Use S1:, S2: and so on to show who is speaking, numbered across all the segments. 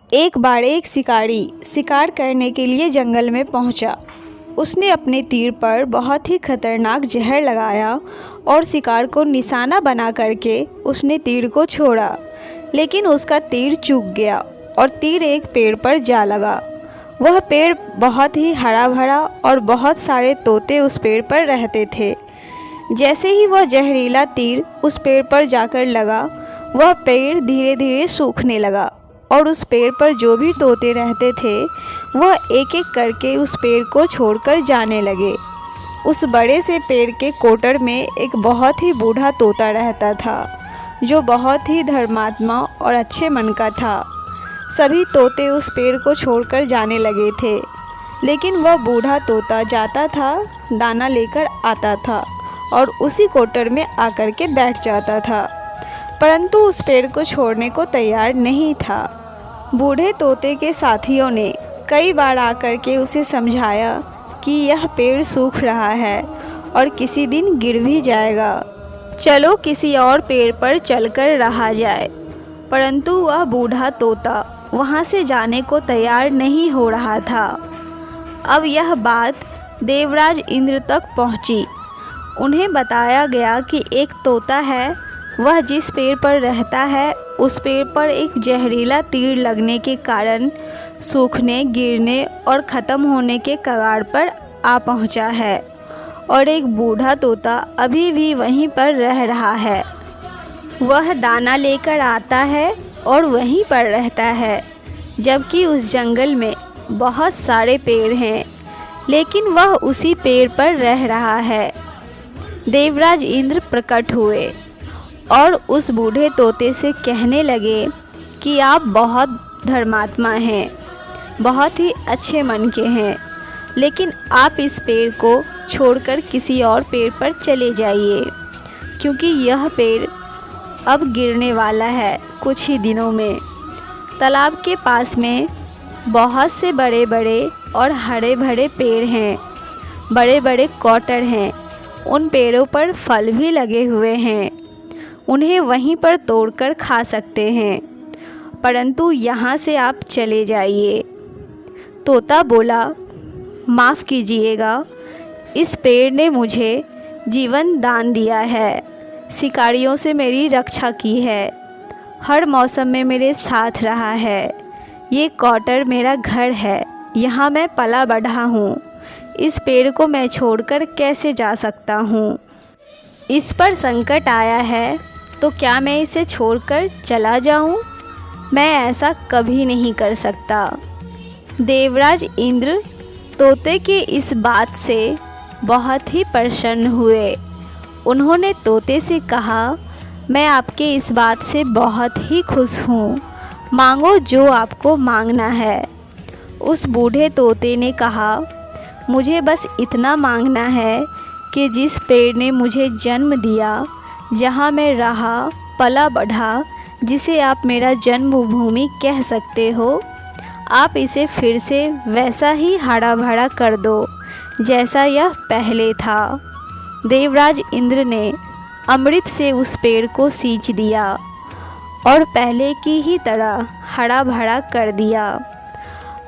S1: एक बार एक शिकारी शिकार करने के लिए जंगल में पहुंचा। उसने अपने तीर पर बहुत ही खतरनाक जहर लगाया और शिकार को निशाना बना करके उसने तीर को छोड़ा, लेकिन उसका तीर चूक गया और तीर एक पेड़ पर जा लगा। वह पेड़ बहुत ही हरा भरा और बहुत सारे तोते उस पेड़ पर रहते थे। जैसे ही वह जहरीला तीर उस पेड़ पर जाकर लगा, वह पेड़ धीरे धीरे सूखने लगा और उस पेड़ पर जो भी तोते रहते थे वह एक एक करके उस पेड़ को छोड़कर जाने लगे। उस बड़े से पेड़ के कोटर में एक बहुत ही बूढ़ा तोता रहता था, जो बहुत ही धर्मात्मा और अच्छे मन का था। सभी तोते उस पेड़ को छोड़कर जाने लगे थे, लेकिन वह बूढ़ा तोता जाता था, दाना लेकर आता था और उसी कोटर में आकर के बैठ जाता था, परंतु उस पेड़ को छोड़ने को तैयार नहीं था। बूढ़े तोते के साथियों ने कई बार आकर के उसे समझाया कि यह पेड़ सूख रहा है और किसी दिन गिर भी जाएगा, चलो किसी और पेड़ पर चलकर रहा जाए, परंतु वह बूढ़ा तोता वहाँ से जाने को तैयार नहीं हो रहा था। अब यह बात देवराज इंद्र तक पहुँची। उन्हें बताया गया कि एक तोता है, वह जिस पेड़ पर रहता है उस पेड़ पर एक जहरीला तीर लगने के कारण सूखने, गिरने और ख़त्म होने के कगार पर आ पहुंचा है, और एक बूढ़ा तोता अभी भी वहीं पर रह रहा है। वह दाना लेकर आता है और वहीं पर रहता है, जबकि उस जंगल में बहुत सारे पेड़ हैं, लेकिन वह उसी पेड़ पर रह रहा है। देवराज इंद्र प्रकट हुए और उस बूढ़े तोते से कहने लगे कि आप बहुत धर्मात्मा हैं, बहुत ही अच्छे मन के हैं, लेकिन आप इस पेड़ को छोड़कर किसी और पेड़ पर चले जाइए, क्योंकि यह पेड़ अब गिरने वाला है कुछ ही दिनों में। तालाब के पास में बहुत से बड़े बड़े और हरे भरे पेड़ हैं, बड़े बड़े क्वार्टर हैं, उन पेड़ों पर फल भी लगे हुए हैं, उन्हें वहीं पर तोड़कर खा सकते हैं, परंतु यहाँ से आप चले जाइए। तोता बोला, माफ़ कीजिएगा, इस पेड़ ने मुझे जीवन दान दिया है, शिकारियों से मेरी रक्षा की है, हर मौसम में मेरे साथ रहा है, ये क्वार्टर मेरा घर है, यहाँ मैं पला बढ़ा हूँ, इस पेड़ को मैं छोड़कर कैसे जा सकता हूँ। इस पर संकट आया है तो क्या मैं इसे छोड़कर चला जाऊँ? मैं ऐसा कभी नहीं कर सकता। देवराज इंद्र तोते की इस बात से बहुत ही प्रसन्न हुए। उन्होंने तोते से कहा, मैं आपके इस बात से बहुत ही खुश हूँ, मांगो जो आपको मांगना है। उस बूढ़े तोते ने कहा, मुझे बस इतना मांगना है कि जिस पेड़ ने मुझे जन्म दिया, जहाँ मैं रहा, पला बढ़ा, जिसे आप मेरा जन्मभूमि कह सकते हो, आप इसे फिर से वैसा ही हरा भरा कर दो जैसा यह पहले था। देवराज इंद्र ने अमृत से उस पेड़ को सींच दिया और पहले की ही तरह हरा भरा कर दिया।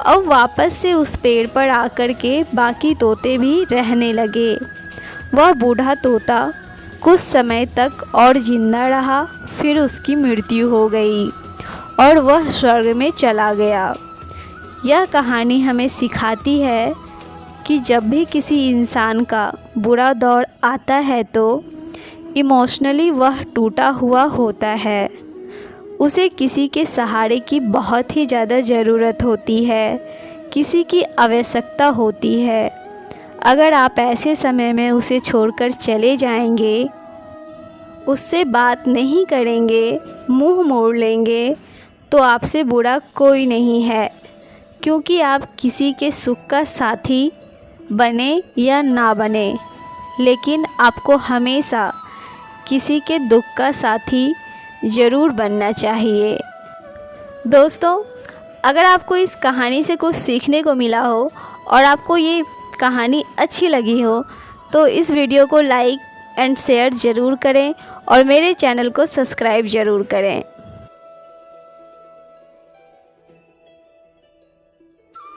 S1: अब वापस से उस पेड़ पर आकर के बाकी तोते भी रहने लगे। वह बूढ़ा तोता कुछ समय तक और जिंदा रहा, फिर उसकी मृत्यु हो गई और वह स्वर्ग में चला गया। यह कहानी हमें सिखाती है कि जब भी किसी इंसान का बुरा दौर आता है तो इमोशनली वह टूटा हुआ होता है, उसे किसी के सहारे की बहुत ही ज़्यादा ज़रूरत होती है, किसी की आवश्यकता होती है। अगर आप ऐसे समय में उसे छोड़कर चले जाएंगे, उससे बात नहीं करेंगे, मुंह मोड़ लेंगे, तो आपसे बुरा कोई नहीं है, क्योंकि आप किसी के सुख का साथी बने या ना बने, लेकिन आपको हमेशा किसी के दुख का साथी ज़रूर बनना चाहिए। दोस्तों, अगर आपको इस कहानी से कुछ सीखने को मिला हो और आपको ये कहानी अच्छी लगी हो तो इस वीडियो को लाइक एंड शेयर ज़रूर करें और मेरे चैनल को सब्सक्राइब ज़रूर करें।